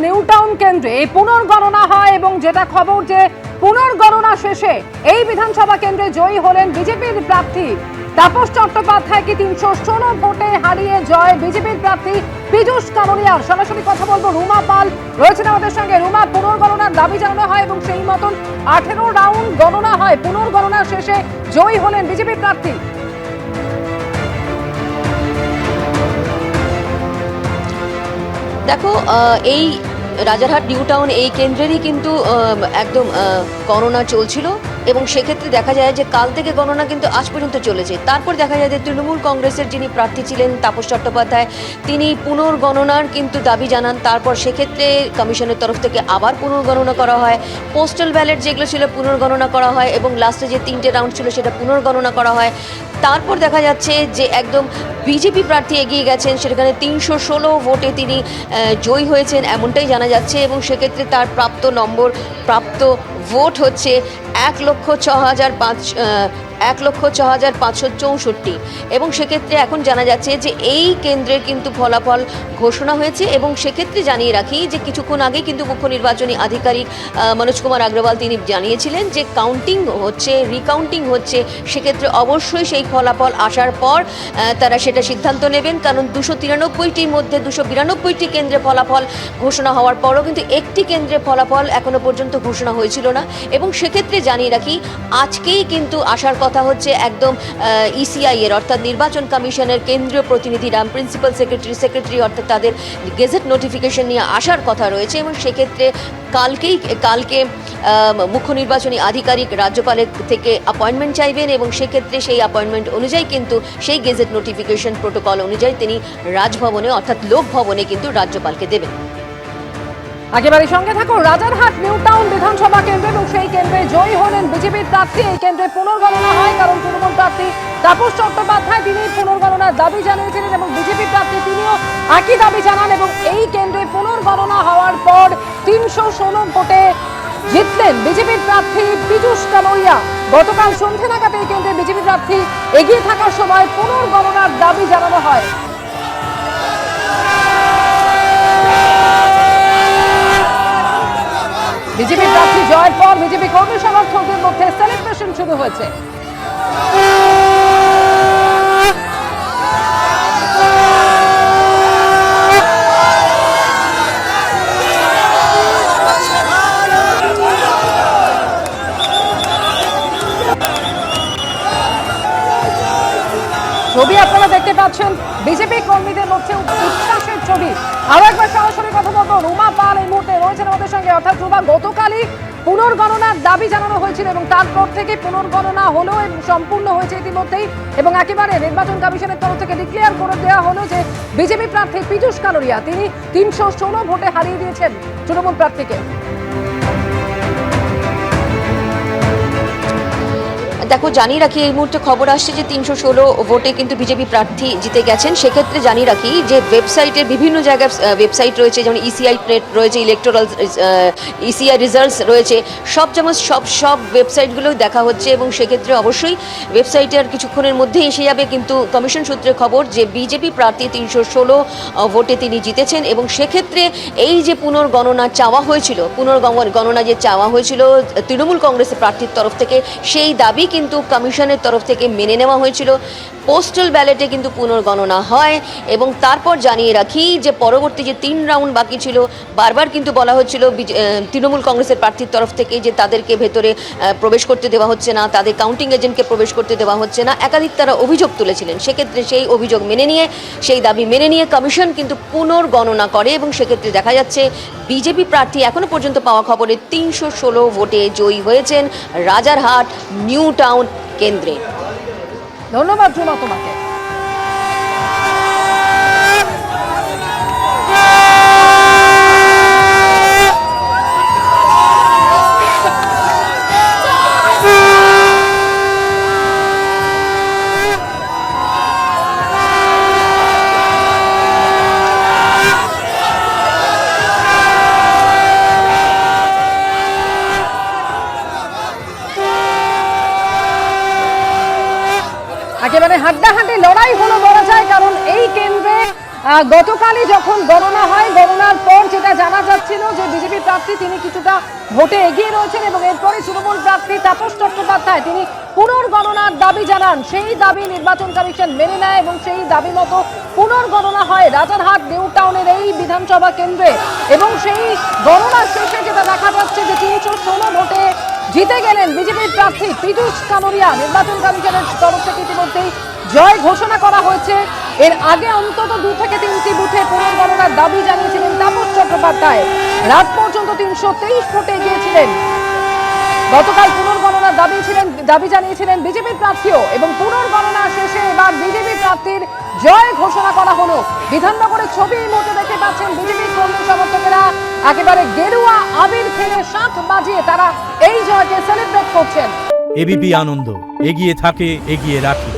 New town কেন্দ্রে পুনর্গণনা হয় এবং যেটা খবর যে পুনর্গণনা শেষে এই বিধানসভা কেন্দ্রে জয়ী হলেন বিজেপির প্রার্থী তাপস চট্টোপাধ্যায়। কি 316 ভোটে হারিয়ে জয় বিজেপির প্রার্থী পীযূষ কানোরিয়ার। সরাসরি কথা বলবো, রুমা পাল রয়েছেন আমাদের সঙ্গে। রুমা, পুনর্গণনার দাবি জানানো হয় এবং সেই মতন 18 রাউন্ড গণনা হয়, পুনর্গণনা শেষে জয়ী হলেন বিজেপির প্রার্থী। দেখো, এই রাজারহাট নিউ টাউন এই কেন্দ্রেরই কিন্তু একদম গণনা চলছিল এবং সেক্ষেত্রে দেখা যায় যে কাল থেকে গণনা কিন্তু আজ পর্যন্ত চলেছে। তারপর দেখা যায় যে তৃণমূল কংগ্রেসের যিনি প্রার্থী ছিলেন তাপস চট্টোপাধ্যায়, তিনি পুনর্গণনার কিন্তু দাবি জানান। তারপর সেক্ষেত্রে কমিশনের তরফ থেকে আবার পুনর্গণনা করা হয়, পোস্টাল ব্যালট যেগুলো ছিল পুনর্গণনা করা হয় এবং লাস্টে যে 3টে রাউন্ড ছিল সেটা পুনর্গণনা করা হয়। তারপর দেখা যাচ্ছে যে একদম বিজেপি প্রার্থী এগিয়ে গেছেন, সেখানে 316 ভোটে তিনি জয়ী হয়েছেন এমনটাই জানা যাচ্ছে এবং সেক্ষেত্রে তার প্রাপ্ত ভোট হচ্ছে 1,06,564 এবং সেক্ষেত্রে এখন জানা যাচ্ছে যে এই কেন্দ্রের কিন্তু ফলাফল ঘোষণা হয়েছে এবং সেক্ষেত্রে জানিয়ে রাখি যে কিছুক্ষণ আগে কিন্তু মুখ্য নির্বাচনী আধিকারিক মনোজ কুমার আগরওয়াল তিনি জানিয়েছিলেন যে কাউন্টিং হচ্ছে, রিকাউন্টিং হচ্ছে, সেক্ষেত্রে অবশ্যই সেই ফলাফল আসার পর তারা সেটা সিদ্ধান্ত নেবেন। কারণ 293টির মধ্যে 292টি কেন্দ্রে ফলাফল ঘোষণা হওয়ার পরও কিন্তু একটি কেন্দ্রে ফলাফল এখনো পর্যন্ত ঘোষণা হয়েছিল না এবং সেক্ষেত্রে জানিয়ে রাখি আজকেই কিন্তু আসার কথা হচ্ছে একদম ইসিআই এর অর্থাৎ নির্বাচন কমিশনের কেন্দ্রীয় প্রতিনিধিরা, প্রিন্সিপাল সেক্রেটারি অর্থাৎ তাদের গেজেট নোটিফিকেশন নিয়ে আসার কথা রয়েছে এবং সেক্ষেত্রে কালকে মুখ্য নির্বাচনী আধিকারিক রাজ্যপালের থেকে অ্যাপয়েন্টমেন্ট চাইবেন এবং সেক্ষেত্রে সেই অ্যাপয়েন্টমেন্ট অনুযায়ী কিন্তু সেই গেজেট নোটিফিকেশন প্রোটোকল অনুযায়ী তিনি রাজভবনে অর্থাৎ লোকভবনে কিন্তু রাজ্যপালকে দেবেন। একেবারে সঙ্গে থাকো। রাজারহাট নিউ টাউন বিধানসভা কেন্দ্রে এবং সেই কেন্দ্রে জয়ী হলেন বিজেপির প্রার্থী। এই কেন্দ্রে পুনর্গণনা হয় কারণ তৃণমূল প্রার্থী তাপস চট্টোপাধ্যায় তিনি পুনর্গণনার দাবি জানিয়েছিলেন এবং বিজেপি প্রার্থী তিনিও একই দাবি জানান এবং এই কেন্দ্রে পুনর্গণনা হওয়ার পর 316 ভোটে জিতলেন বিজেপির প্রার্থী পীযূষ কানোরিয়া। গতকাল সন্ধ্যে নাগাদ এই কেন্দ্রে বিজেপি প্রার্থী এগিয়ে থাকার সময় পুনর্গণনার দাবি জানানো হয়। বিজেপি প্রার্থী জয়ের পর বিজেপি কর্মী সমর্থকদের মধ্যে সেলিব্রেশন শুরু হয়েছে। ছবি আপনারা দেখতে পাচ্ছেন বিজেপি কর্মীদের মধ্যে উচ্ছ্বাসের ছবি। আরো একবার সরাসরি কথা বলবো, রুমা পাল এই মুহূর্তে রয়েছেন আমাদের সঙ্গে। অর্থাৎ রুমা, গতকালই পুনর্গণনার দাবি জানানো হয়েছিল এবং তারপর থেকে পুনর্গণনা হলো এবং সম্পূর্ণ হয়েছে ইতিমধ্যেই এবং একেবারে নির্বাচন কমিশনের তরফ থেকে ডিক্লেয়ার করে দেওয়া হলো যে বিজেপি প্রার্থী পীযূষ কানোরিয়া তিনি 316 ভোটে হারিয়ে দিয়েছেন তৃণমূল প্রার্থীকে। দেখো, জানিয়ে রাখি এই মুহূর্তে খবর আসছে যে 316 ভোটে কিন্তু বিজেপি প্রার্থী জিতে গেছেন। সেক্ষেত্রে জানিয়ে রাখি যে ওয়েবসাইটের বিভিন্ন জায়গায় ওয়েবসাইট রয়েছে, যেমন ইসিআই নেট রয়েছে, ইলেকটোরাল ইসিআই রেজাল্টস রয়েছে, যেমন সব ওয়েবসাইটগুলো দেখা হচ্ছে এবং সেক্ষেত্রে অবশ্যই ওয়েবসাইটে আর কিছুক্ষণের মধ্যেই এসে যাবে। কিন্তু কমিশন সূত্রে খবর যে বিজেপি প্রার্থী 316 ভোটে তিনি জিতেছেন এবং সেক্ষেত্রে এই যে পুনর্গণনা চাওয়া হয়েছিল, পুনর্গণনা যে চাওয়া হয়েছিল তৃণমূল কংগ্রেসের প্রার্থীর তরফ থেকে, সেই দাবি কিন্তু কমিশনের তরফ থেকে মেনে নেওয়া হয়েছিল। পোস্টাল ব্যালটে কিন্তু পুনর্গণনা হয় এবং তারপর জানিয়ে রাখি যে পরবর্তী যে 3 রাউন্ড বাকি ছিল, বারবার কিন্তু বলা হচ্ছিল তৃণমূল কংগ্রেসের প্রার্থীর তরফ থেকে যে তাদেরকে ভেতরে প্রবেশ করতে দেওয়া হচ্ছে না, তাদের কাউন্টিং এজেন্টকে প্রবেশ করতে দেওয়া হচ্ছে না, একাধিক তারা অভিযোগ তুলেছিলেন। সেক্ষেত্রে সেই অভিযোগ মেনে নিয়ে, সেই দাবি মেনে নিয়ে কমিশন কিন্তু পুনর্গণনা করে এবং সেক্ষেত্রে দেখা যাচ্ছে বিজেপি প্রার্থী এখনো পর্যন্ত পাওয়া খবরে 316 ভোটে জয়ী হয়েছেন রাজারহাট নিউ টাউন কেন্দ্রে। ধন্যবাদ রুমা তোমাকে। একেবারে হাড্ডাহাড্ডি লড়াই হলো বলা যায়, কারণ এই কেন্দ্রে গতকালই যখন গণনা হয়, গণনার পর যেটা জানা যাচ্ছে প্রার্থী তিনি কিছুটা ভোটে এগিয়ে রয়েছেন এবং এরপরে তৃণমূল প্রার্থী তাপস চট্টোপাধ্যায় তিনি পুনর্গণনার দাবি জানান। সেই দাবি নির্বাচন কমিশন মেনে নেয় এবং সেই দাবি মতো পুনর্গণনা হয় রাজারহাট নিউ টাউনের এই বিধানসভা কেন্দ্রে এবং সেই গণনার শেষে যেটা দেখা যাচ্ছে যে 316 ভোটে জিতে গেলেন বিজেপির প্রার্থী পীযূষ কামরিয়া। নির্বাচন কমিশনের তরফ থেকে ইতিমধ্যেই জয় ঘোষণা করা হয়েছে। এর আগে অন্তত 2 থেকে 3টি বুথে পুনর্গণনার দাবি জানিয়েছিলেন তাপস চট্টোপাধ্যায়। রাত পর্যন্ত 323 ভোটে গিয়েছিলেন। গতকাল পুনর্গণনার দাবি জানিয়েছিলেন বিজেপির প্রার্থীও এবং পুনর্গণনা শেষে এবার বিজেপি প্রার্থীর জয় ঘোষণা করা হলো। বিধাননগরের ছবি এই মুহূর্তে দেখতে পাচ্ছেন বিজেপি কর্মী সমর্থকেরা একেবারে গেরুয়া আবির খেলে শাঁখ বাজিয়ে তারা এই জয়কে সেলিব্রেট করছেন। এবিপি আনন্দ এগিয়ে থাকে, এগিয়ে রাখে।